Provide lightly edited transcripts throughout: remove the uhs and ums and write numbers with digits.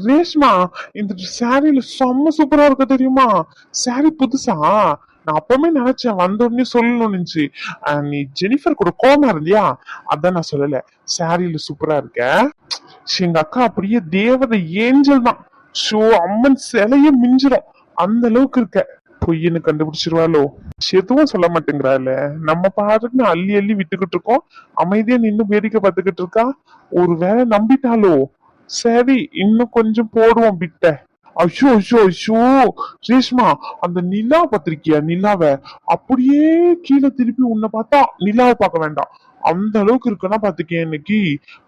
ரேஷ்மா, இந்த சாரியில செம்ம சூப்பரா இருக்க தெரியுமா? சாரி புதுசா? நான் அப்பவுமே நினைச்சேன், வந்த உடனே சொல்லணும்னு இருந்துச்சு. நீ ஜெனிஃபர் கூட கோமா இருந்தியா, அதான் நான் சொல்லல. சாரியில சூப்பரா இருக்க. எங்க அக்கா அப்படியே தேவதை, ஏஞ்சல் தான். ஷோ, அம்மன் சிலைய மிஞ்சிரும், அந்த அளவுக்கு இருக்க. பொய்ன்னு கண்டுபிடிச்சிருவாளோ? எதுவும் சொல்ல மாட்டேங்கிறாள். நம்ம பாட்டுன்னு அள்ளி அள்ளி விட்டுக்கிட்டு இருக்கோம், அமைதியா நின்னு வேடிக்கை பார்த்துக்கிட்டு இருக்கா. ஒரு வேளை நம்பிட்டாலோ? சரி, இன்னும் கொஞ்சம் போடுவோம் பிட்ட. ஐயோ ஐயோ ஐயோ, ரேஷ்மா, அந்த நிலா பத்திரிக்கையா, நிலாவை அப்படியே கீழே திருப்பி உன்னை பார்த்தா நிலாவை பார்க்க வேண்டாம், அந்த அளவுக்கு இருக்குன்னா பாத்துக்க. இன்னைக்கு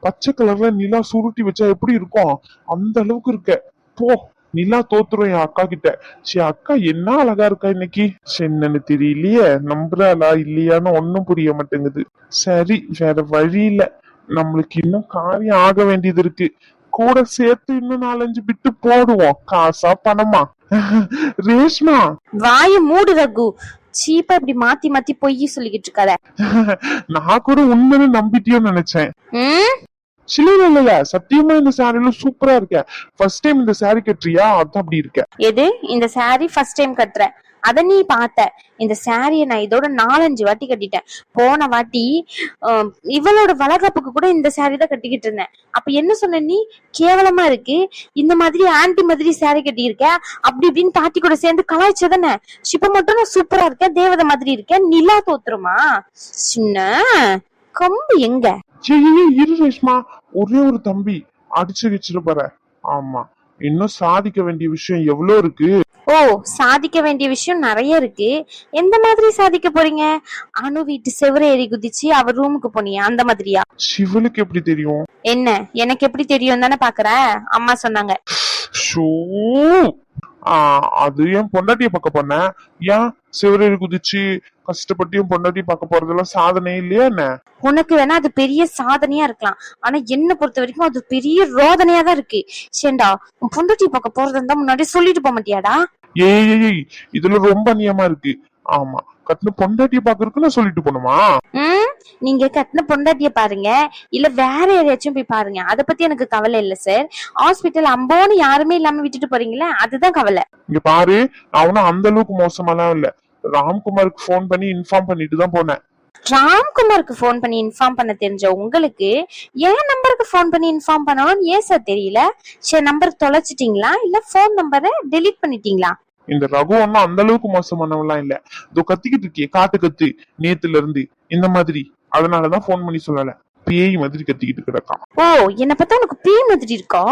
பச்சை கலர்ல நிலா சுருட்டி வச்சா எப்படி இருக்கும், அந்த அளவுக்கு இருக்க. போ, நிலா தோத்துரும் என் அக்கா கிட்ட. சரி, அக்கா என்ன அழகா இருக்கா இன்னைக்கு. என்னன்னு தெரியலையே, நம்புறாளா இல்லையான்னு ஒன்னும் புரிய மாட்டேங்குது. சரி, வேற வழி இல்ல, நம்மளுக்கு இன்னும் காரியம் ஆக வேண்டியது இருக்கு. கூட சேர்த்து இன்னும் 4-5 பிட்டு போடுவோம், காசா பணமா. ரேஷ்மா, வாய மூடு ரகு. சீப்பா இப்படி மாத்தி மாத்தி பொய் சொல்லிக்கிட்டு இருக்காத. நான் கூட உண்மைன்னு நம்பிட்டியோன்னு நினைச்சேன். ம் இல்ல, சத்தியமா இந்த சாரில சூப்பரா இருக்க. ஃபர்ஸ்ட் டைம் இந்த சாரி கட்டுறியா, அதான் அப்படி இருக்க. எது இந்த சாரி ஃபர்ஸ்ட் டைம் கட்டுற? அத நீ பார்த்த. இந்த சாரிய நான் இதோட 4-5 வாட்டி கட்டிட்டேன். போன வாட்டி இவளோட வளகாப்புக்கு கூட இந்த சாரி தான் கட்டிக்கிட்டு இருந்தேன். அப்ப என்ன சொன்ன நீ? கேவலமா இருக்கு, இந்த மாதிரி ஆன்டி மாதிரி சாரி கட்டி இருக்க, அப்படி இப்படின்னு பாட்டி கூட சேர்ந்து கலாய்ச்சதானே. இப்ப மட்டும் நான் சூப்பரா இருக்கேன், தேவதை மாதிரி இருக்கேன், நிலா தோத்துருமா? சின்ன கம்பு எங்க? இரு ரேஷ்மா, ஒரே ஒரு தம்பி அடிச்சு வச்சிட்டு போற. ஆமா, இன்னும் சாதிக்க வேண்டிய விஷயம் எவ்வளவு இருக்கு. ஓ, சாதிக்க வேண்டிய விஷயம் நிறைய இருக்கு. எந்த மாதிரி சாதிக்க போறீங்க? அனு வீட்டு செவர ஏறி குதிச்சு அவர் ரூமுக்கு போனியா, அந்த மாதிரியா? சிவலுக்கு எப்படி தெரியும்? என்ன, எனக்கு எப்படி தெரியும் தானே பாக்குற, அம்மா சொன்னாங்க. அது ஏன் பொண்டாட்டிய பார்க்க போன? ஏன் சிவரேறி குதிச்சு கஷ்டப்பட்டியும் பொண்டாட்டி பார்க்க போறதெல்லாம் சாதனை இல்லையா என்ன? உனக்கு வேணா அது பெரிய சாதனையா இருக்கலாம், ஆனா என்ன பொறுத்த வரைக்கும் அது பெரிய ரோதனையா தான் இருக்கு. சேண்டா, உன் பொண்டாட்டி பார்க்க போறதா இருந்தா முன்னாடி சொல்லிட்டு போக மாட்டியாடா? ஏய், இதுல ரொம்ப நியமா இருக்கு. ஆமா, கட்டின பொண்டாட்டிய பாக்குறதுக்கு நான் சொல்லிட்டு போணுமா? நீங்க கட்டின பொண்டாட்டிய பாருங்க, இல்ல வேற யாரையாச்சும் போய் பாருங்க, அத பத்தி எனக்கு கவலை இல்ல சார். ஹாஸ்பிட்டல் அம்போன்னு யாருமே இல்லாம விட்டுட்டு போறீங்களே, அதுதான் கவலை. இங்க பாரு, அவனும் அந்த அளவுக்கு மோசமாலாம் இல்ல. ராம்குமாருக்கு போன் பண்ணி இன்ஃபார்ம் பண்ணிட்டு தான் போனேன். ராம்குமாருக்கு போன் பண்ணி இன்ஃபார்ம் பண்ண தெரிஞ்ச உங்களுக்கு என் நம்பருக்கு போன் பண்ணி இன்ஃபார்ம் பண்ணணும்னு ஏன் சார் தெரியல? சரி, நம்பர் தொலைச்சிட்டீங்களா இல்ல போன் நம்பரை டெலீட் பண்ணிட்டீங்களா? இந்த ரகு ஒன்னும் அந்த அளவுக்கு மோசமானவெல்லாம் இல்ல. இதோ கத்திக்கிட்டு இருக்கே, காட்டு கத்து நேத்துல இருந்து இந்த மாதிரி, அதனாலதான் போன் பண்ணி சொல்லல. பேய் மாதிரி கத்திக்கிட்டு கிடக்கான். ஓ, என்ன பார்த்தா உனக்கு பேய் மாதிரி இருக்கா?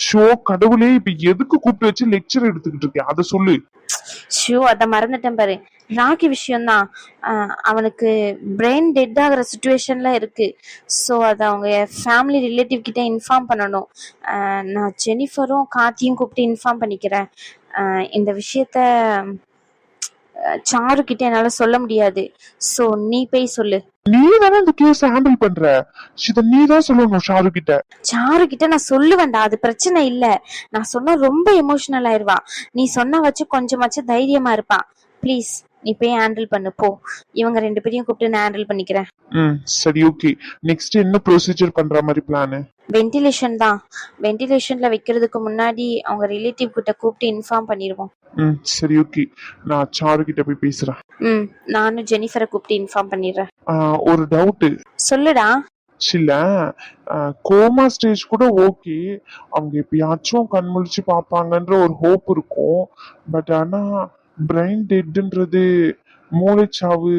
ஷோ கடவுளே, இப்ப எதுக்கு கூப்பிட்டு வச்சு லெக்சர் எடுத்துக்கிட்டு இருக்கேன், அத சொல்லு. ஷோ, அத மறந்துட்டேன் பாரு. ராக்கி விஷயம் தான், அவனுக்கு பிரெயின் டெட் ஆகிற சுச்சுவேஷன்ல இருக்கு. ஸோ அதை அவங்க ஃபேமிலி ரிலேட்டிவ் கிட்ட இன்ஃபார்ம் பண்ணணும். நான் ஜெனிஃபரும் காத்தியும் கூப்பிட்டு இன்ஃபார்ம் பண்ணிக்கிறேன். இந்த விஷயத்த சாரு கிட்ட என்னால சொல்ல முடியாது. சோ நீ போய் சொல்லு. நீ தானே இந்த கேஸ் ஹேண்டில் பண்ற, இத நீ தான் சொல்லணும் சாரு கிட்ட. சாரு கிட்ட நான் சொல்லுவேன்டா, அது பிரச்சனை இல்ல. நான் சொன்னா ரொம்ப எமோஷனல் ஆயிருவா. நீ சொன்னா வச்சு கொஞ்சமாச்சும் தைரியமா இருப்பா. ப்ளீஸ் நீ போய் ஹேண்டில் பண்ணு போ. இவங்க 2 பேரையும் கூப்பிட்டு நான் ஹேண்டில் பண்ணிக்கிறேன். சரி, ஓகே. நெக்ஸ்ட் என்ன ப்ரொசீஜர் பண்ற மாதிரி பிளான்? வென்டிலேஷன் தான். வென்டிலேஷன்ல வைக்கிறதுக்கு முன்னாடி அவங்க ரிலேட்டிவ் கிட்ட கூப்பிட்டு இன்ஃபார்ம் பண்ணிடுவோம். சரி, ஓகே. நான் சாரு கிட்ட போய் பேசுறேன். நானும் ஜெனிஃபரை கூப்பிட்டு இன்ஃபார்ம் பண்ணிடுறேன். ஒரு டவுட். சொல்லுடா. இல்ல, கோமா ஸ்டேஜ் கூட ஓகே, அவங்க எப்பயாச்சும் கண் முழிச்சு பாப்பாங்கன்ற ஒரு ஹோப் இருக்கும். பட் ஆனா பிரெயின் டெட்ன்றது, மூளைச்சாவு,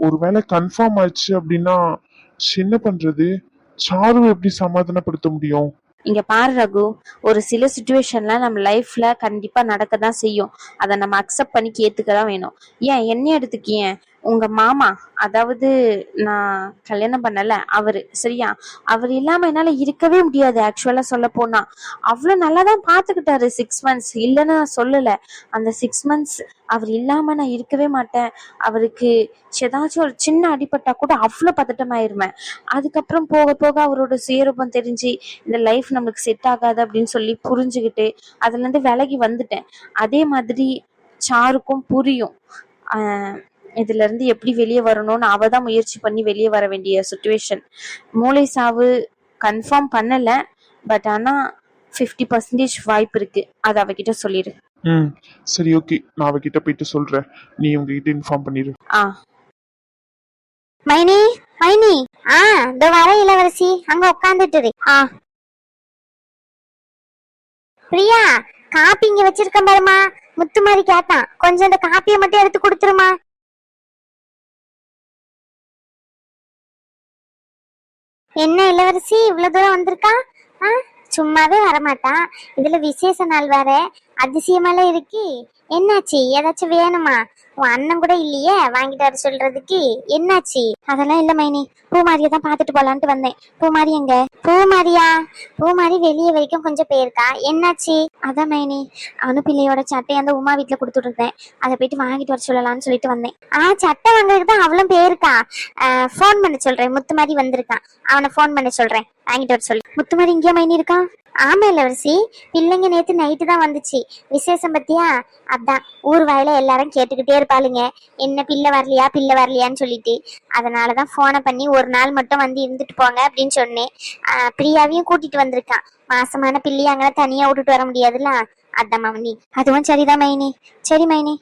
ஒருவேளை கன்ஃபார்ம் ஆச்சு அப்படின்னா என்ன பண்றது? சாரு எப்படி சமாதானப்படுத்த முடியும்? இங்க பாரு ரகு, ஒரு சில சுச்சுவேஷன்ல நம்ம லைஃப்ல கண்டிப்பா நடக்கதான் செய்யும். அதை நம்ம அக்செப்ட் பண்ணி ஏத்துக்கதான் வேணும். ஏன் என்ன எடுத்துக்கிய, உங்க மாமா, அதாவது நான் கல்யாணம் பண்ணல அவரு, சரியா? அவர் இல்லாம என்னால இருக்கவே முடியாது. ஆக்சுவலா சொல்ல போனா அவ்வளவு நல்லாதான் பாத்துக்கிட்டாரு 6 months, இல்லைன்னு நான் சொல்லல. அந்த 6 months அவர் இல்லாம நான் இருக்கவே மாட்டேன். அவருக்கு ஏதாச்சும் ஒரு சின்ன அடிபட்டா கூட அவ்வளவு பதட்டமாயிருவேன். அதுக்கப்புறம் போக போக அவரோட சுயரூபம் தெரிஞ்சு இந்த லைஃப் நம்மளுக்கு செட் ஆகாது அப்படின்னு சொல்லி புரிஞ்சுக்கிட்டு அதுல இருந்து விலகி வந்துட்டேன். அதே மாதிரி சாருக்கும் புரியும் இதுல இருந்து எப்படி வெளியே வரணும்னு. அவதான் முயற்சி பண்ணி வெளியே வர வேண்டிய சுச்சுவேஷன். மூளை சாவு கன்ஃபார்ம் பண்ணல, பட் ஆனா 50% வாய்ப்பு இருக்கு. அது அவகிட்ட சொல்லிடு. ம் சரி ஓகே, நான் அவகிட்ட போயிட்டு சொல்றேன், நீ உங்ககிட்ட இன்ஃபார்ம் பண்ணிடு. ஆ மைனி மைனி இந்த வர இளவரசி அங்க உட்காந்துட்டு இரு. பிரியா, காப்பி இங்க வச்சிருக்கேன் பாருமா. முத்து மாதிரி கேட்டான், கொஞ்சம் இந்த காப்பியை மட்டும் எடுத்து கொடுத்துருமா. என்ன இளவரசி இவ்வளவு தூரம் வந்திருக்கா? சும்மாவே வரமாட்டா, இதுல விசேஷ நாள் வேற, அதிசயமெல்லாம் இருக்கு. என்னாச்சு? ஏதாச்சும் வேணுமா? உன் அண்ணன் கூட இல்லையே வாங்கிட்டு வர சொல்றதுக்கு. என்னாச்சு? அதெல்லாம் இல்ல மைனி, பூமாரியை தான் பாத்துட்டு போலான்ட்டு வந்தேன். பூமாரி எங்க? பூமாரியா? பூமாரி வெளியே வரைக்கும் கொஞ்சம் போயிருக்கா. என்னாச்சு? அதான் மைனி, அனுப்பிள்ளையோட சட்டை அந்த உமா வீட்டுல கொடுத்துட்டு இருந்தேன், அதை போயிட்டு வாங்கிட்டு வர சொல்லலாம்னு சொல்லிட்டு வந்தேன். சட்டை வாங்குறதுக்கு தான் அவளும் போயிருக்கா. போன் பண்ண சொல்றேன், முத்து மாதிரி வந்திருக்கான், அவனை போன் பண்ண சொல்றேன், வாங்கிட்டு வர சொல்லு. முத்து மாதிரி இங்கேயா மைனி இருக்கான்? ஆமா இளவரசி, பிள்ளைங்க நேத்து நைட்டு தான் வந்துச்சு, விசேஷம் பத்தியா. அதான் ஊர் வாயில எல்லாரும் கேட்டுக்கிட்டே இருப்பாளுங்க, என்ன பிள்ளை வரலையான்னு சொல்லிட்டு. அதனாலதான் போனை பண்ணி ஒரு நாள் மட்டும் வந்து இருந்துட்டு போங்க அப்படின்னு சொன்னேன். பிரியாவையும் கூட்டிட்டு வந்திருக்கான், மாசமான பிள்ளைய அங்கே தனியா விட்டுட்டு வர முடியாதுல்ல. அதான் மவனி. அதுவும் சரிதான் மைனி. சரி மைனி,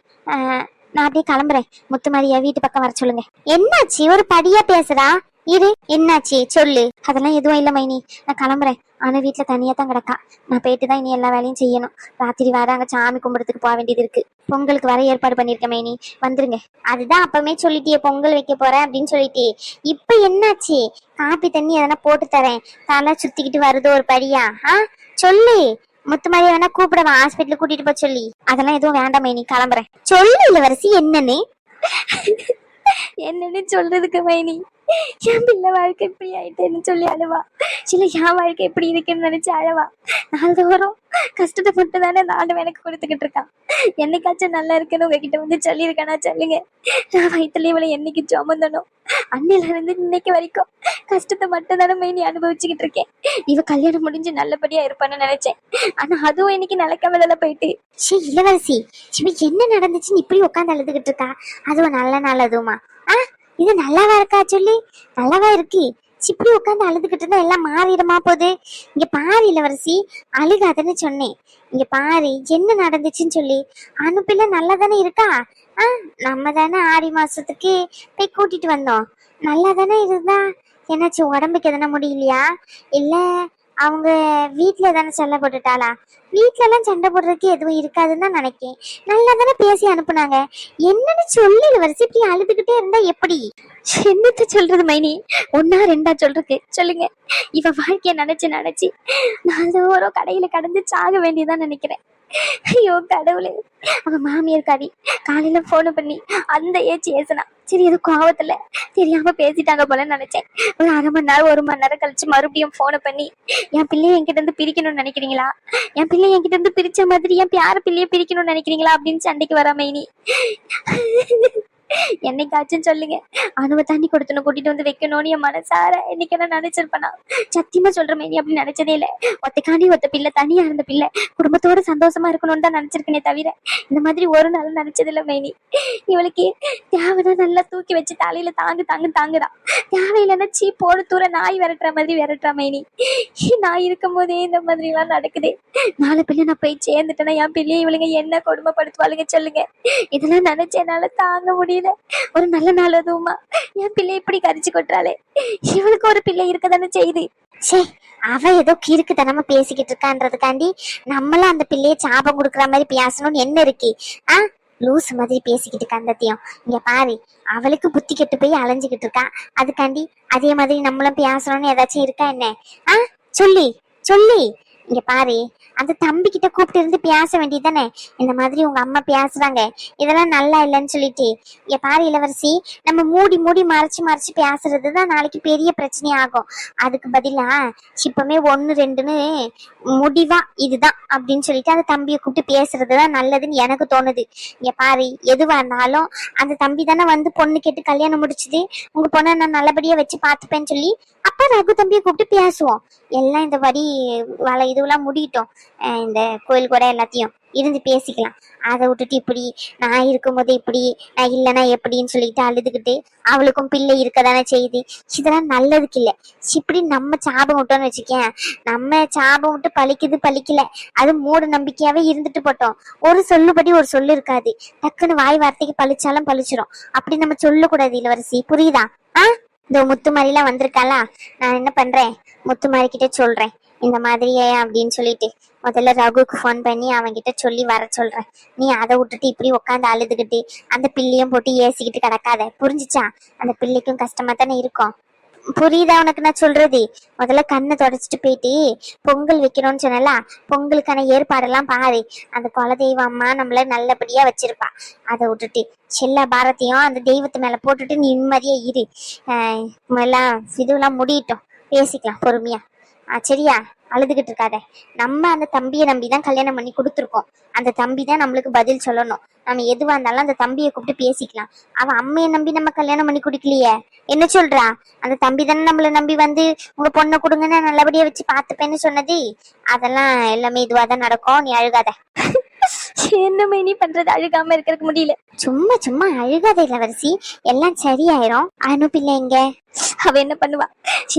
நான் அப்படியே கிளம்புறேன். முத்துமாரியா வீட்டு பக்கம் வர சொல்லுங்க. என்னாச்சு ஒரு படியா பேசுறா? இரு, என்னாச்சு சொல்லு. அதெல்லாம் எதுவும் இல்ல மைனி, நான் கிளம்புறேன். ஆனா வீட்டுல தனியா தான் கிடக்கா, நான் போயிட்டு தான் இனி எல்லா வேலையும் செய்யணும். ராத்திரி வேற அங்க சாமி கும்பிடுறதுக்கு போக வேண்டியது இருக்கு. பொங்கலுக்கு வர ஏற்பாடு பண்ணிருக்கேன் மைனி, வந்துருங்க. அதுதான் அப்பவே சொல்லிட்டியே பொங்கல் வைக்க போறேன் அப்படின்னு சொல்லிட்டு. இப்ப என்னாச்சு? காப்பி தண்ணி எதனா போட்டு தரேன், தலை சுத்திக்கிட்டு வருது ஒரு படியா. சொல்லு. முத்துமாரியா வேணா கூப்பிடவா, ஹாஸ்பிட்டலுக்கு கூட்டிட்டு போக சொல்லி. அதெல்லாம் எதுவும் வேண்டாம் மைனி, கிளம்புறேன். சொல்லு இளவரசி, என்னன்னு சொல்றதுக்கு மைனி, என் பிள்ளை வாழ்க்கை இப்படி ஆயிட்டேன்னு சொல்லி அழுவா, இல்ல என் வாழ்க்கை எப்படி இருக்குன்னு நினைச்சு அழவா. நாள்தோறும் கஷ்டத்தை மட்டும் தானே நானும் எனக்கு கொடுத்துக்கிட்டு இருக்கான். என்னைக்காச்சும் நல்லா இருக்குன்னு உங்ககிட்ட வந்து சொல்லியிருக்கேனா சொல்லுங்க? நான் வயிற்றுல இவளை என்னைக்கு சுமந்தனும் அன்னில இருந்து இன்னைக்கு வரைக்கும் கஷ்டத்தை மட்டும் தானே மைனி அனுபவிச்சுக்கிட்டு இருக்கேன். இவ கல்யாணம் முடிஞ்சு நல்லபடியா இருப்பான்னு நினைச்சேன், ஆனா அதுவும் இன்னைக்கு நடக்கவில்ல போயிட்டு. இளவரசி, இவ என்ன நடந்துச்சுன்னு இப்படி உட்காந்து அழுதுகிட்டு இருக்கா? அதுவும் நல்லதுமா. இது நல்லாவா இருக்கா சொல்லி? நல்லாவா இருக்கு. இப்படி உட்காந்து அழுதுகிட்டு இருந்தா எல்லாம் மாறிடுமா போகுது. இங்க பாரு இளவரசி, அழுகாதன்னு சொன்னேன். இங்க பாரு என்ன நடந்துச்சுன்னு சொல்லி. அனுப்பில நல்லா தானே இருக்கா? நம்ம தானே ஆடி மாசத்துக்கு போய் கூட்டிட்டு வந்தோம், நல்லா தானே இருந்தா. என்னாச்சு, உடம்புக்கு எதனா முடியலையா? இல்ல அவங்க வீட்டுல தானே சண்டை போட்டுட்டாளா? வீட்டுல எல்லாம் சண்டை போடுறதுக்கு எதுவும் இருக்காதுன்னு தான் நினைக்கேன். நல்லா தானே பேசி அனுப்புனாங்க. என்னன்னு சொல்லு இளவரசி, இப்படி அழுதுகிட்டே இருந்தா எப்படி? என்னத்த சொல்றது மைனி, ஒன்னா ரெண்டா சொல்றதுக்கு சொல்லுங்க. இவ வாழ்க்கைய நினைச்சு நான் கடையில கடந்து சாக வேண்டியதான் நினைக்கிறேன். ஐயோ கடவுளே, அவ மாமியார் காரி காலையில போன் பண்ணி அந்த ஏசுனா. சரி எது கோவத்துல தெரியாம பேசிட்டாங்க போல நினைச்சேன். ஒரு அரை மணி நேரம் 1 மணி நேரம் கழிச்சு மறுபடியும் போனை பண்ணி, என் பிள்ளைய என்கிட்ட இருந்து பிரிக்கணும்னு நினைக்கிறீங்களா, என் பிள்ளைய என்கிட்ட இருந்து பிரிச்ச மாதிரி என் பேர பிள்ளைய பிரிக்கணும்னு நினைக்கிறீங்களா அப்படின்னு சண்டைக்கு வர மைனி. என்னைக்காச்சும் சொல்லுங்க, அணுவை தண்ணி கொடுத்துன்னு கூட்டிட்டு வந்து வைக்கணும்னு என் மனசார என்னைக்கு என்ன நினைச்சிருப்பேனா? சத்தியமா சொல்ற மைனி, அப்படி நினைச்சதே இல்ல. ஒத்தைக்காண்டி ஒத்த பிள்ளை, தனியா இருந்த பிள்ளை, குடும்பத்தோட சந்தோஷமா இருக்கணும்னு தான் நினைச்சிருக்கேனே தவிர இந்த மாதிரி ஒரு நாள் நினைச்சது இல்ல மைனி. இவளுக்கு தேவைன்னா நல்லா தூக்கி வச்சு தலையில தாங்குறா, தேவையில்லைன்னா போடு தூர நாய் விரட்டுற மாதிரி விரட்டுறா மைனி. நான் இருக்கும் போதே இந்த மாதிரி எல்லாம் நடக்குது. நாலு பிள்ளை நான் போய் சேர்ந்துட்டேன்னா என் பிள்ளைய இவளுங்க என்ன கொடுமைப்படுத்துவாளுங்க சொல்லுங்க? இதெல்லாம் நினைச்ச என்னால தாங்க முடியல. ஒரு நல்ல நாள் அதுவுமா என் பிள்ளை இப்படி கரிச்சு கொட்டுறாளே. இவளுக்கு ஒரு பிள்ளை இருக்கதானே செய்யுது. அவ ஏதோ கிறுக்குத்தனமா பேசிக்கிட்டு இருக்கான்றதுக்காண்டி நம்மளும் அந்த பிள்ளைய சாபம் கொடுக்குற மாதிரி பேசணும்னு என்ன இருக்கு? லூஸ் மாதிரி பேசிக்கிட்டு கந்தத்தையும். இங்க பாரு, அவளுக்கு புத்தி கெட்டு போய் அலைஞ்சுக்கிட்டு இருக்கா, அதுக்காண்டி அதே மாதிரி நம்மளும் பேசணும்னு ஏதாச்சும் இருக்கா என்ன? சொல்லி இங்க பாரு, அந்த தம்பி கிட்ட கூப்பிட்டு இருந்து பேச வேண்டியதானே? இந்த மாதிரி உங்க அம்மா பேசுறாங்க, இதெல்லாம் நல்லா இல்லைன்னு சொல்லிட்டு. இங்க பாரு இளவரசி, நம்ம மூடி மறைச்சு பேசுறதுதான் நாளைக்கு பெரிய பிரச்சனை ஆகும். அதுக்கு பதிலா இப்பமே 1 2ன்னு முடிவா இதுதான் அப்படின்னு சொல்லிட்டு அந்த தம்பியை கூப்பிட்டு பேசுறதுதான் நல்லதுன்னு எனக்கு தோணுது. இங்க பாரு, எதுவா இருந்தாலும் அந்த தம்பி தானே வந்து பொண்ணு கேட்டு கல்யாணம் முடிச்சுது, உங்க பொண்ணை நான் நல்லபடியா வச்சு பார்த்துப்பேன்னு சொல்லி அப்ப ரகு தம்பியை கூப்பிட்டு பேசுவோம். எல்லாம் இந்த வரி இது இதுவெல்லாம் முடியட்டும். இந்த கோயில் கூட எல்லாத்தையும் இருந்து பேசிக்கலாம். அதை விட்டுட்டு இப்படி நான் இருக்கும்போது இப்படி நான் இல்லைன்னா எப்படின்னு சொல்லிட்டு அழுதுகிட்டு அவளுக்கும் பிள்ளை இருக்கதானே செய்யுது. இதெல்லாம் நல்லதுக்கு இல்லை. இப்படி நம்ம சாபம் விட்டோம்னு வச்சுக்கேன், நம்ம சாபம் விட்டு பழிக்கல, அது மூட நம்பிக்கையாவே இருந்துட்டு போட்டோம். ஒரு சொல்லுபடி ஒரு சொல்லு இருக்காது, டக்குன்னு வாய் வார்த்தைக்கு பழிச்சாலும் பழிச்சிரும். அப்படி நம்ம சொல்லக்கூடாது இளவரசி, புரியுதா? இந்த முத்துமாரிலாம் வந்திருக்காளா, நான் என்ன பண்றேன், முத்துமாரி கிட்ட சொல்றேன் இந்த மாதிரியே அப்படின்னு சொல்லிட்டு முதல்ல ரகுக்கு ஃபோன் பண்ணி அவன்கிட்ட சொல்லி வர சொல்றேன். நீ அதை விட்டுட்டு இப்படி உட்காந்து அழுதுகிட்டு அந்த பிள்ளையும் போட்டு ஏசிக்கிட்டு கிடக்காத, புரிஞ்சுச்சா? அந்த பிள்ளைக்கும் கஷ்டமா தானே இருக்கும், புரியுதா உனக்கு நான் சொல்றது? முதல்ல கண்ணை தொடச்சிட்டு போயிட்டு பொங்கல் வைக்கணும்னு சொன்னல, பொங்கலுக்கான ஏற்பாடெல்லாம் பாரு. அந்த குலதெய்வ அம்மா நம்மள நல்லபடியா வச்சிருப்பா. அதை விட்டுட்டு எல்லா பாரத்தையும் அந்த தெய்வத்து மேல போட்டுட்டு நீ நிம்மதியா இரு. எல்லாம் இதுவெல்லாம் முடியட்டும், பேசிக்கலாம் பொறுமையா. சரியா? அழுதுகிட்டு இருக்காத. நம்ம அந்த தம்பியை நம்பிதான் கல்யாணம் பண்ணி கொடுத்துருக்கோம். அந்த தம்பி தான் நம்மளுக்கு பதில் சொல்லணும். நம்ம எதுவா இருந்தாலும் அந்த தம்பியை கூப்பிட்டு பேசிக்கலாம். அவன் அம்மையை நம்பி நம்ம கல்யாணம் பண்ணி கொடுக்கலையே, என்ன சொல்றா? அந்த தம்பி தானே நம்மள நம்பி வந்து உங்க பொண்ணை கொடுங்கன்னு நல்லபடியா வச்சு பார்த்துப்பேன்னு சொன்னது. அதெல்லாம் எல்லாமே இதுவா தான் நடக்கும், நீ அழுகாத. என்னமே நீ பண்றது, அழுகாம இருக்கிறதுக்கு முடியல. சும்மா சும்மா அழுகாத இளவரசி, எல்லாம் சரியாயிரும். அனு பிள்ளை எங்க? அவ என்ன பண்ணுவா?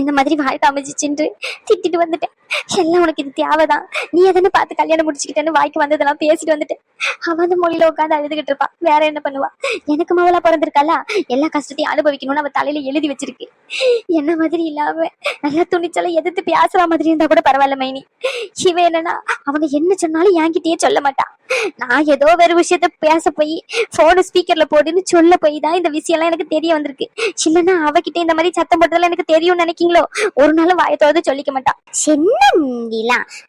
இந்த மாதிரி வாழ்க்கை அமைச்சிச்சுன்று திட்டிட்டு வந்துட்டேன். எல்லாம் உனக்கு இது தேவைதான், நீ எதன்னு பார்த்து கல்யாணம் முடிச்சுக்கிட்டேன்னு வாய்க்கு வந்ததெல்லாம் பேசிட்டு வந்துட்டேன். அவ அந்த மொழியில உட்காந்து அழுதுகிட்டு இருப்பா, வேற என்ன பண்ணுவா? எனக்கு மவளா பிறந்திருக்காளா, எல்லா கஷ்டத்தையும் அனுபவிக்கணும்னு அவ தலையில எழுதி வச்சிருக்கு. என்ன மாதிரி இல்லாம நல்லா துணிச்சல எதிர்த்து பேசுற மாதிரி இருந்தா கூட பரவாயில்ல மைனி. இவ என்னன்னா அவங்க என்ன சொன்னாலும் என்கிட்டயே சொல்ல மாட்டா. நான் ஏதோ வேற விஷயத்த பேச போய் போனு ஸ்பீக்கர்ல போடுன்னு சொல்ல போய் தான் இந்த விஷயம் எல்லாம் எனக்கு தெரிய வந்திருக்கு. இல்லன்னா அவகிட்ட இந்த மாதிரி சத்தம் போட்டதெல்லாம் எனக்கு தெரியும்னு நினைக்கீங்களோ? ஒரு நாளும் வாயத்தோடு சொல்லிக்க மாட்டா. சின்ன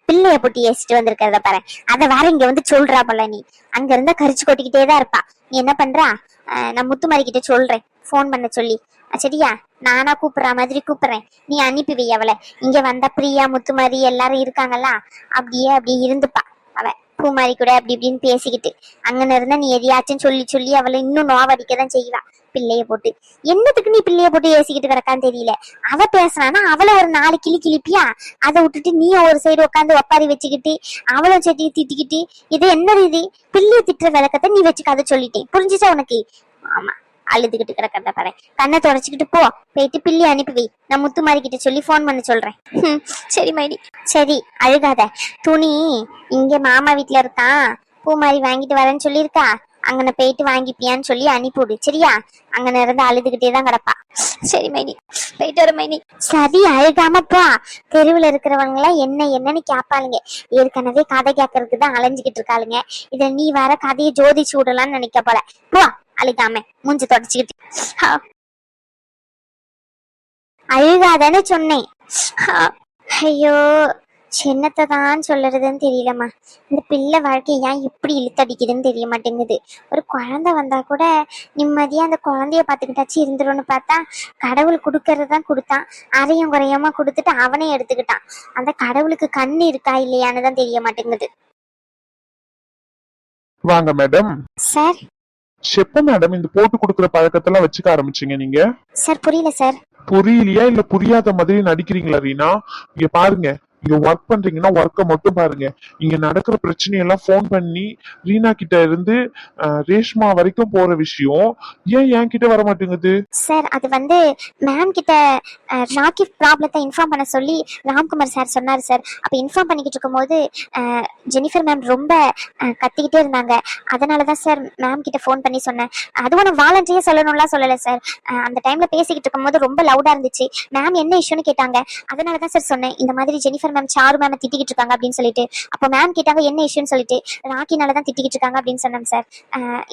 பிள்ளைய போட்டு ஏசிட்டு வந்திருக்கிறத பாரு, அத வேற இங்க வந்து சொல்றா போல. நீ அங்க இருந்தா கரிச்சு கொட்டிக்கிட்டே தான் இருப்பா. நீ என்ன பண்றா, நான் முத்துமாரி கிட்ட சொல்றேன் போன் பண்ண சொல்லி. சரியா? நானா கூப்பிடுற மாதிரி கூப்பிடுறேன், நீ அனுப்பி வை அவளை. இங்க வந்தா பிரியா முத்துமாரி எல்லாரும் இருக்காங்களா, அப்படியே இருந்துப்பா. அவ பூமாரி கூட அப்படி இப்படின்னு பேசிக்கிட்டு அங்கன்னு இருந்தா நீ எதையாச்சும் சொல்லி அவளை இன்னும் நோவடிக்கதான் செய்வா. பிள்ளைய போட்டு என்னத்துக்கு நீ பிள்ளைய போட்டு ஏசிக்கிட்டு கிடக்கான்னு தெரியல. அவ பேசுறானா அவளை ஒரு 4 கிளிப்பியா? அதை விட்டுட்டு நீ ஒரு சைடு உட்காந்து ஒப்பாரி வச்சுக்கிட்டு அவளும் செட்டி திட்டிக்கிட்டு, இது என்ன இது? பிள்ளைய திட்டுற விளக்கத்தை நீ வச்சு கதை சொல்லிட்டேன், புரிஞ்சுச்சா உனக்கு? ஆமா, அழுதுகிட்டு கிடக்கிறத பாரு. கண்ணை தொடச்சிக்கிட்டு போயிட்டு பிள்ளை அனுப்பி வை. நான் முத்துமாரி கிட்ட சொல்லி போன் பண்ண சொல்றேன். சரி மைனி. சரி, அழுகாத. துணி இங்க மாமா வீட்டுல இருக்கான், பூமாரி வாங்கிட்டு வரேன்னு சொல்லியிருக்கா. அங்கன போயிட்டு வாங்கிப்பியான்னு சொல்லி அனுப்பிவிடு. சரியா? அங்கன இருந்து அழுதுகிட்டே தான் கிடப்பா. சரி மைனி, போயிட்டு வர மைனி. சரி, அழுகாமப்பா. தெருவுல இருக்கிறவங்க எல்லாம் என்னன்னு கேட்பாளுங்க. ஏற்கனவே கதை கேட்கறதுக்கு தான் அலைஞ்சுக்கிட்டு இருக்காளுங்க. இத நீ வேற கதையை ஜோதிச்சு விடலான்னு நினைக்க போல. போ, அழுகாம மூஞ்சி தொடச்சுக்கிட்டு. அழுகாதன்னு சொன்னேன். ஐயோ, சின்னத்தை தான் சொல்லுறதுன்னு தெரியலம்மா. இந்த பிள்ளை வாழ்க்கை ஏன் இப்படி இழுத்தடிக்குதுன்னு தெரிய மாட்டேங்குது. ஒரு குழந்தை வந்தா கூட நிம்மதியா அந்த குழந்தைய பார்த்துக்கிட்டாச்சு இருந்துரும்னு பார்த்தா, கடவுள் கொடுக்கறது தான் கொடுத்தான், அரையும் குறையமா கொடுத்துட்டு அவனே எடுத்துக்கிட்டான். அந்த கடவுளுக்கு கண்ணு இருக்கா இல்லையான்னு தான் தெரிய மாட்டேங்குது. வாங்க மேடம். சார். எப்ப மேடம் இந்த போட்டு கொடுக்குற பழக்கத்தெல்லாம் வச்சுக்க ஆரம்பிச்சீங்க நீங்க? சார் புரியல சார். புரியலையா இல்ல புரியாத மாதிரி நடிக்கிறீங்களா ரீனா? இங்க பாருங்க, இங்க ஒர்க் பண்றீங்கன்னா ஒர்க்கை மட்டும் பாருங்க. இங்க நடக்கிற பிரச்சனையெல்லாம் போன் பண்ணி ரீனா கிட்ட இருந்து ரேஷ்மா வரைக்கும் போற விஷயம் ஏன் என் கிட்ட வர மாட்டேங்குது? சார் அது வந்து மேம் கிட்ட ராக்கி ப்ராப்ளத்தை இன்ஃபார்ம் பண்ண சொல்லி ராம்குமார் சார் சொன்னார் சார். அப்போ இன்ஃபார்ம் பண்ணிக்கிட்டு இருக்கும்போது ஜெனிஃபர் மேம் ரொம்ப கத்திக்கிட்டே இருந்தாங்க. அதனால தான் சார் மேம் கிட்ட ஃபோன் பண்ணி சொன்னேன். அதுவும் நான் வாலண்டியாக சொல்லணும்லாம் சொல்லலை சார். அந்த டைம்ல பேசிக்கிட்டு இருக்கும்போது ரொம்ப லவுடா இருந்துச்சு. மேம் என்ன இஷ்யூன்னு கேட்டாங்க. அதனால தான் சார் சொன்னேன், இந்த மாதிரி ஜெனிஃபர் மேம் சாரு மேம் திட்டிக்கிட்டு இருக்காங்க அப்படின்னு சொல்லிட்டு. அப்போ மேம் கேட்டாங்க என்ன இஷ்யூன்னு சொல்லிட்டு, ராக்கினால தான் திட்டிக்கிட்டு இருக்காங்க அப்படின்னு சொன்னேன் சார்.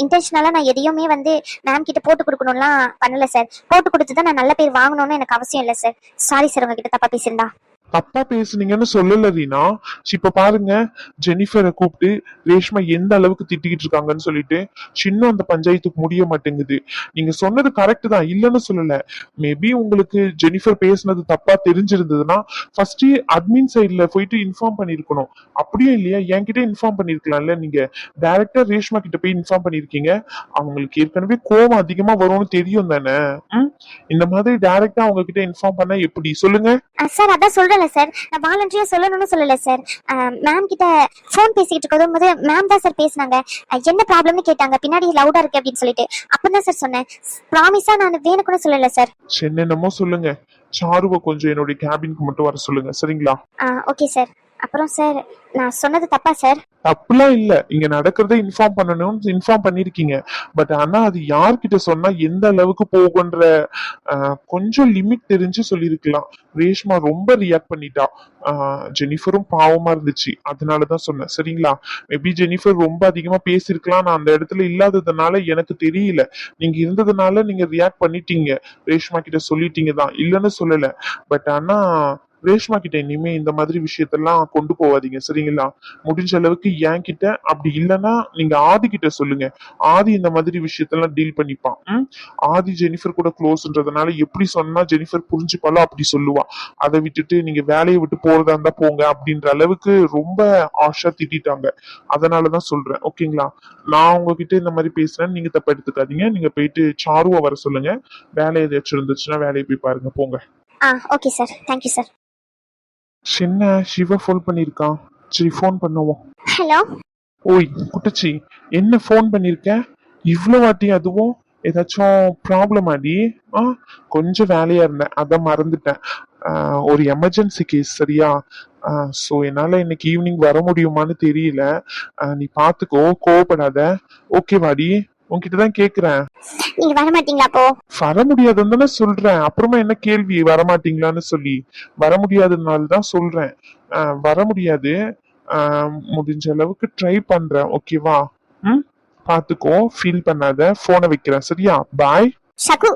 இன்டென்ஷனலா நான் எதையுமே வந்து மேம் கிட்ட போட்டு கொடுக்கணும்லாம் பண்ணல சார். போட்டு கொடுத்து தான் நான் நல்ல பேர் வாங்கணும்னு எனக்கு அவசியம் இல்லை சார். சாரி சார், உங்ககிட்ட தப்பா பேசியிருந்தா. தப்பா பேசுனீங்கன்னு சொல்லல ரீனா. இப்ப பாருங்க, ஜெனிஃபரை கூப்பிட்டு ரேஷ்மா எந்த அளவுக்கு திட்டிக்கிட்டு இருக்காங்கன்னு சொல்லிட்டு சின்ன அந்த பஞ்சாயத்துக்கு முடிய மாட்டேங்குது. நீங்க சொன்னது கரெக்ட் தான், இல்லன்னு சொல்லல. மேபி உங்களுக்கு ஜெனிஃபர் பேசுனது தப்பா தெரிஞ்சிருந்ததுன்னா ஃபர்ஸ்ட் அட்மின் சைட்ல போயிட்டு இன்ஃபார்ம் பண்ணிருக்கணும். அப்படியே இல்லையா என்கிட்ட இன்ஃபார்ம் பண்ணிருக்கலாம்ல. நீங்க டைரக்டா ரேஷ்மா கிட்ட போய் இன்ஃபார்ம் பண்ணிருக்கீங்க. அவங்களுக்கு ஏற்கனவே கோவம் அதிகமா வரும்னு தெரியும் தானே. இந்த மாதிரி டைரக்டா அவங்க கிட்ட இன்ஃபார்ம் பண்ணா எப்படி சொல்லுங்க? சார் அதான் சொல்றேன் இல்ல சார், நான் வாலண்டரியா சொல்லணும்னு சொல்லல சார். மேம் கிட்ட ஃபோன் பேசிக்கிட்டு இருக்கும்போது மேம் தான் சார் பேசினாங்க. என்ன ப்ராப்ளம்னு கேட்டாங்க, பின்னாடி லவுடா இருக்கு அப்படின்னு சொல்லிட்டு. அப்பதான் சார் சொன்னேன். ப்ராமிஸா நான் வேணும் கூட சொல்லல சார். என்னென்னமோ சொல்லுங்க. சாருவை கொஞ்சம் என்னுடைய கேபினுக்கு மட்டும் வர சொல்லுங்க, சரிங்களா? Okay sir. அப்புறம் சார், நான் சொன்னது தப்பா சார்? தப்புலாம் இல்ல. இங்க நடக்கிறத இன்ஃபார்ம் பண்ணணும்னு இன்ஃபார்ம் பண்ணிருக்கீங்க. பட் ஆனா அது யார்கிட்ட சொன்னா எந்த அளவுக்கு போகுன்ற கொஞ்சம் லிமிட் தெரிஞ்சு சொல்லியிருக்கலாம். ரேஷ்மா ரொம்ப ரியாக்ட் பண்ணிட்டா. ஜெனிஃபரும் பாவமா இருந்துச்சு, அதனாலதான் சொன்னேன், சரிங்களா? மேபி ஜெனிஃபர் ரொம்ப அதிகமா பேசியிருக்கலாம். நான் அந்த இடத்துல இல்லாததுனால எனக்கு தெரியல. நீங்க இருந்ததுனால நீங்க ரியாக்ட் பண்ணிட்டீங்க. ரேஷ்மா கிட்ட சொல்லிட்டீங்க தான், இல்லைன்னு சொல்லல. பட் ஆனா ரேஷ்மா கிட்ட இனிமே இந்த மாதிரி விஷயத்தெல்லாம் கொண்டு போவாதீங்க, சரிங்களா? முடிஞ்ச அளவுக்கு என் கிட்ட, அப்படி இல்லைன்னா நீங்க ஆதி கிட்ட சொல்லுங்க. ஆதி இந்த மாதிரி விஷயத்தெல்லாம் டீல் பண்ணிப்பான். ஆதி ஜெனிஃபர் கூட க்ளோஸ்ன்றதுனால எப்படி சொன்னா ஜெனிஃபர் புரிஞ்சுப்பாலோ அப்படி சொல்லுவா. அதை விட்டுட்டு நீங்க வேலையை விட்டு போறதா இருந்தா போங்க அப்படின்ற அளவுக்கு ரொம்ப ஆஷா திட்டாங்க. அதனாலதான் சொல்றேன், ஓகேங்களா? நான் உங்ககிட்ட இந்த மாதிரி பேசுறேன், நீங்க தப்ப எடுத்துக்காதீங்க. நீங்க போயிட்டு சாருவை வர சொல்லுங்க. வேலை எதாச்சும் இருந்துச்சுன்னா வேலையை போய் பாருங்க, போங்க. Okay sir, thank you sir. சின்ன சிவ ஃபோன் பண்ணிருக்கான். சரி, ஃபோன் பண்ணுவோம். ஹலோ. ஓய் குட்டச்சி, என்ன ஃபோன் பண்ணிருக்க இவ்வளோ வாட்டி? அதுவும் ஏதாச்சும் ப்ராப்ளம் ஆடி? கொஞ்சம் வேலையா இருந்தேன், அதான் மறந்துட்டேன். ஒரு எமர்ஜென்சி கேஸ், சரியா? ஸோ என்னால இன்னைக்கு ஈவினிங் வர முடியுமான்னு தெரியல. நீ பாத்துக்கோ, கோவப்படாத. ஓகே வாடி, உன்கிட்ட தான் கேக்குறேன். நீங்க வர மாட்டீங்களா அப்போ? வர முடியாதுன்னு தானே சொல்றேன். அப்புறமா என்ன கேள்வி வர மாட்டீங்களான்னு சொல்லி? வர முடியாததுனால தான் சொல்றேன். வர முடியாது. முடிஞ்ச அளவுக்கு ட்ரை பண்றேன், ஓகேவா? பாத்துக்கோ, ஃபீல் பண்ணாத. போனை வைக்கிறேன், சரியா? பாய். ஷகு.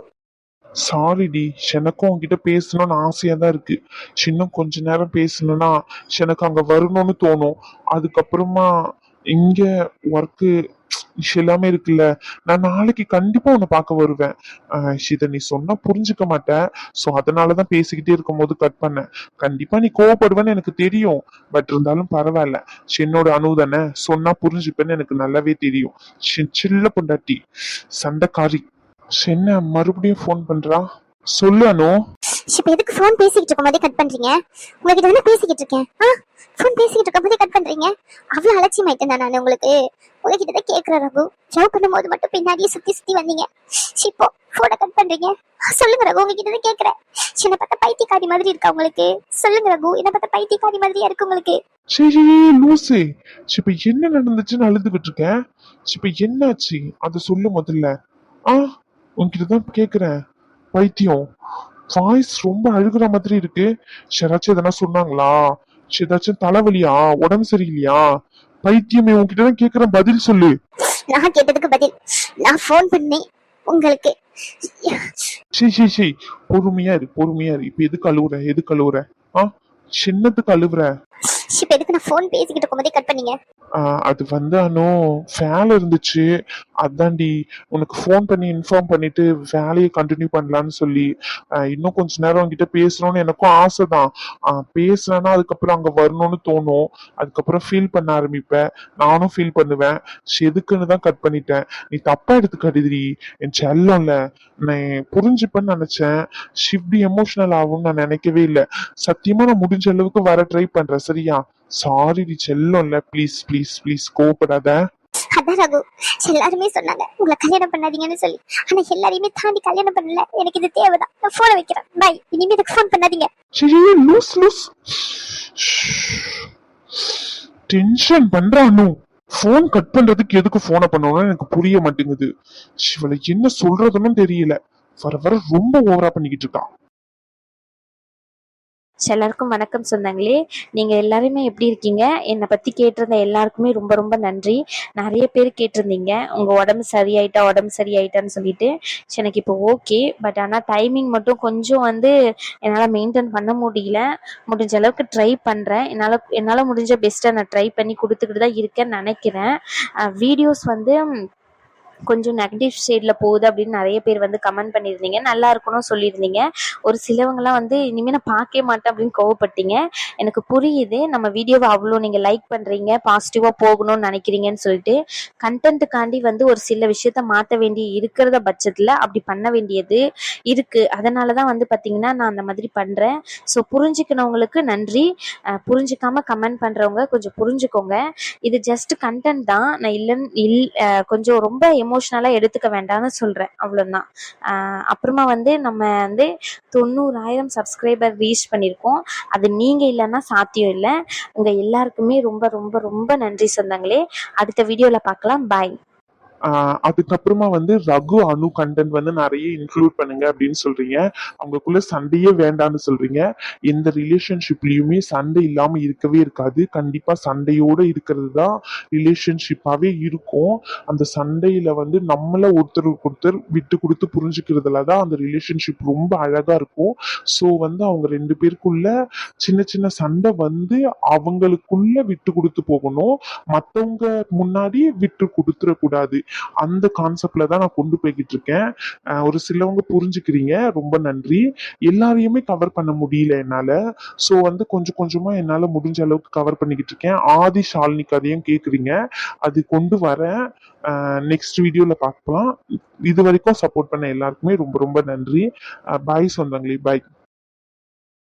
சாரி டி, எனக்கும் உன்கிட்ட பேசணும்னு ஆசையா தான் இருக்கு. இன்னும் கொஞ்ச நேரம் பேசணும்னா எனக்கு அங்க வரணும்னு தோணும். அதுக்கப்புறமா இங்க ஒர்க்கு எல்லாமே இருக்குல்ல. நான் நாளைக்கு கண்டிப்பா உன்னை பார்க்க வருவேன். இதை நீ சொன்னா புரிஞ்சுக்க மாட்டேன். ஸோ அதனாலதான் பேசிக்கிட்டே இருக்கும் போது கட் பண்ணேன். கண்டிப்பா நீ கோவப்படுவேன்னு எனக்கு தெரியும். பட் இருந்தாலும் பரவாயில்ல, என்னோட அணு தானே, சொன்னா புரிஞ்சுப்பேன்னு எனக்கு நல்லாவே தெரியும். சில்ல பொண்டாட்டி, சண்டைக்காரி. என்ன மறுபடியும் ஃபோன் பண்றா? சொல்லு அனு. இப்ப எதுக்கு ஃபோன் பேசிக்கிட்டு இருக்கும் போதே கட் பண்றீங்க? உங்ககிட்ட தானே பேசிக்கிட்டு இருக்கேன். ஃபோன் பேசிக்கிட்டு இருக்கும் போதே கட் பண்றீங்க. அவ்வளவு அலட்சியமாயிட்டேன் நான் உங்களுக்கு. உங்ககிட்ட தான் கேட்கிற ரகு. ஜவ் பண்ணும்போது மட்டும் பின்னாடியே சுத்தி சுத்தி வந்தீங்க. இப்போ போனை கட் பண்றீங்க. சொல்லுங்க ரகு, உங்ககிட்ட தான் கேட்கிறேன். என்ன பார்த்தா பைத்தியக்காரி மாதிரி இருக்கா உங்களுக்கு? சொல்லுங்க ரகு, என்ன பார்த்தா பைத்தியக்காரி மாதிரியா இருக்கு உங்களுக்கு? சரி லூசு, இப்ப என்ன நடந்துச்சுன்னு அழுதுகிட்டு இருக்கேன். இப்ப என்னாச்சு அத சொல்லு முதல்ல. உன்கிட்ட தான் கேக்குறேன். பைத்தியம், வாய்ஸ் ரொம்ப அழுகுற மாதிரி இருக்கு. யாராச்சும் எதனா சொன்னாங்களா? ஏதாச்சும் தலைவலியா? உடம்பு சரியில்லையா? பைத்தியமே, உன்கிட்ட தான் கேக்குறேன், பதில் சொல்லு. நான் கேட்டதுக்கு பதில், நான் ஃபோன் பண்ணேன் உங்களுக்கு. சரி பொறுமையா இரு, பொறுமையா இரு. இப்ப எதுக்கு அழுவுற? சின்னத்துக்கு அழுவுற? இப்ப எதுக்கு நான் ஃபோன் பேசிக்கிட்டு இருக்கும்போதே கட் பண்ணீங்க? அது வந்து அனு, வேலை இருந்துச்சு, அதான்டி உனக்கு ஃபோன் பண்ணி இன்ஃபார்ம் பண்ணிட்டு வேலையை கண்டினியூ பண்ணலான்னு சொல்லி. இன்னும் கொஞ்ச நேரம் உங்ககிட்ட பேசணும்னு எனக்கும் ஆசைதான். பேசுறேன்னா அதுக்கப்புறம் அங்க வரணும்னு தோணும். அதுக்கப்புறம் ஃபீல் பண்ண ஆரம்பிப்பேன், நானும் ஃபீல் பண்ணுவேன். எதுக்குன்னு தான் கட் பண்ணிட்டேன். நீ தப்பா எடுத்துக்காதீடி, என் செல்லம்ல. நான் புரிஞ்சுப்பேன்னு நினைச்சேன். ஷிப்டி எமோஷனல் ஆகும்னு நான் நினைக்கவே இல்லை. சத்தியமா நான் முடிஞ்ச அளவுக்கு வர ட்ரை பண்றேன், சரியா? சாரி டி செல்லம்ல, ப்ளீஸ் ப்ளீஸ் ப்ளீஸ் கோவப்படாத. அதான் ரகு, எல்லாருமே சொன்னாங்க உங்களை கல்யாணம் பண்ணாதீங்கன்னு சொல்லி. ஆனா எல்லாரையுமே தாண்டி கல்யாணம் பண்ணல. எனக்கு இது தேவைதான். நான் போனை வைக்கிறேன், பாய். இனிமே இதுக்கு ஃபோன் பண்ணாதீங்க. சரி லூஸ் டென்ஷன் பண்றானு. போன் கட் பண்றதுக்கு எதுக்கு போனை பண்ணணும்னு எனக்கு புரிய மாட்டேங்குது. இவளை என்ன சொல்றதுன்னு தெரியல. வர வர ரொம்ப ஓவரா பண்ணிக்கிட்டு இருக்கா. எல்லாருக்கும் வணக்கம் சொந்தங்களே. நீங்கள் எல்லாருமே எப்படி இருக்கீங்க? என்னை பற்றி கேட்டிருந்த எல்லாருக்குமே ரொம்ப ரொம்ப நன்றி. நிறைய பேர் கேட்டிருந்தீங்க உங்கள் உடம்பு சரியாயிட்டான்னு சொல்லிட்டு. எனக்கு இப்போ ஓகே. பட் ஆனால் டைமிங் மட்டும் கொஞ்சம் வந்து என்னால் மெயின்டைன் பண்ண முடியல. முடிஞ்ச அளவுக்கு ட்ரை பண்ணுறேன். என்னால் முடிஞ்ச பெஸ்ட்டை நான் ட்ரை பண்ணி கொடுத்துக்கிட்டு தான் இருக்கேன்னு நினைக்கிறேன். வீடியோஸ் வந்து கொஞ்சம் நெகட்டிவ் ஷேடில் போகுது அப்படின்னு நிறைய பேர் வந்து கமெண்ட் பண்ணியிருந்தீங்க. நல்லா இருக்கணும் சொல்லியிருந்தீங்க. ஒரு சிலவங்கலாம் வந்து இனிமேல் நான் பார்க்கவே மாட்டேன் அப்படின்னு கோவப்பட்டீங்க. எனக்கு புரியுது, நம்ம வீடியோவை அவ்வளோ நீங்கள் லைக் பண்ணுறீங்க, பாசிட்டிவாக போகணும்னு நினைக்கிறீங்கன்னு சொல்லிட்டு. கண்டென்ட்டுக்காண்டி வந்து ஒரு சில விஷயத்த மாற்ற வேண்டி இருக்கிற பட்சத்தில் அப்படி பண்ண வேண்டியது இருக்குது. அதனால தான் வந்து பார்த்திங்கன்னா நான் அந்த மாதிரி பண்ணுறேன். ஸோ புரிஞ்சுக்கினவங்களுக்கு நன்றி. புரிஞ்சிக்காம கமெண்ட் பண்ணுறவங்க கொஞ்சம் புரிஞ்சுக்கோங்க. இது ஜஸ்ட் கண்டென்ட் தான். நான் கொஞ்சம் ரொம்ப எமோஷ்னலாக எடுத்துக்க வேண்டாம்னு சொல்கிறேன், அவ்வளோதான். அப்புறமா வந்து நம்ம வந்து 90,000 சப்ஸ்கிரைபர் ரீச் பண்ணியிருக்கோம். அது நீங்கள் இல்லைன்னா சாத்தியம் இல்லை. உங்கள் எல்லாருக்குமே ரொம்ப ரொம்ப ரொம்ப நன்றி சொந்தங்களே. அடுத்த வீடியோவில் பார்க்கலாம். பாய். அதுக்கப்புறமா வந்து ரகு அனு கண்டென்ட் வந்து நிறைய இன்க்ளூட் பண்ணுங்க அப்படின்னு சொல்றீங்க. அவங்களுக்குள்ள சண்டையே வேண்டாம்னு சொல்றீங்க. எந்த ரிலேஷன்ஷிப்லயுமே சண்டை இல்லாம இருக்கவே இருக்காது. கண்டிப்பா சண்டையோட இருக்கிறது தான் ரிலேஷன்ஷிப்பாவே இருக்கும். அந்த சண்டையில வந்து நம்மள ஒருத்தருக்கு ஒருத்தர் விட்டு கொடுத்து புரிஞ்சுக்கிறதுல தான் அந்த ரிலேஷன்ஷிப் ரொம்ப அழகா இருக்கும். ஸோ வந்து அவங்க 2 பேருக்குள்ள சின்ன சின்ன சண்டை வந்து அவங்களுக்குள்ள விட்டு கொடுத்து போகணும். மத்தவங்க முன்னாடி விட்டு கொடுத்துடக்கூடாது. அந்த கான்செப்ட்ல தான் நான் கொண்டு போய்கிட்டு இருக்கேன். ஒரு சிலவங்க புரிஞ்சுக்கிறீங்க, ரொம்ப நன்றி. எல்லாரையுமே கவர் பண்ண முடியல என்னால. ஸோ வந்து கொஞ்சம் கொஞ்சமா என்னால முடிஞ்ச அளவுக்கு கவர் பண்ணிக்கிட்டு இருக்கேன். ஆதி ஷாலினி கதையும் கேக்குறீங்க, அது கொண்டு வரேன். நெக்ஸ்ட் வீடியோல பார்க்கலாம். இது வரைக்கும் சப்போர்ட் பண்ண எல்லாருக்குமே ரொம்ப ரொம்ப நன்றி. பாய் சொந்தங்களே, பாய்.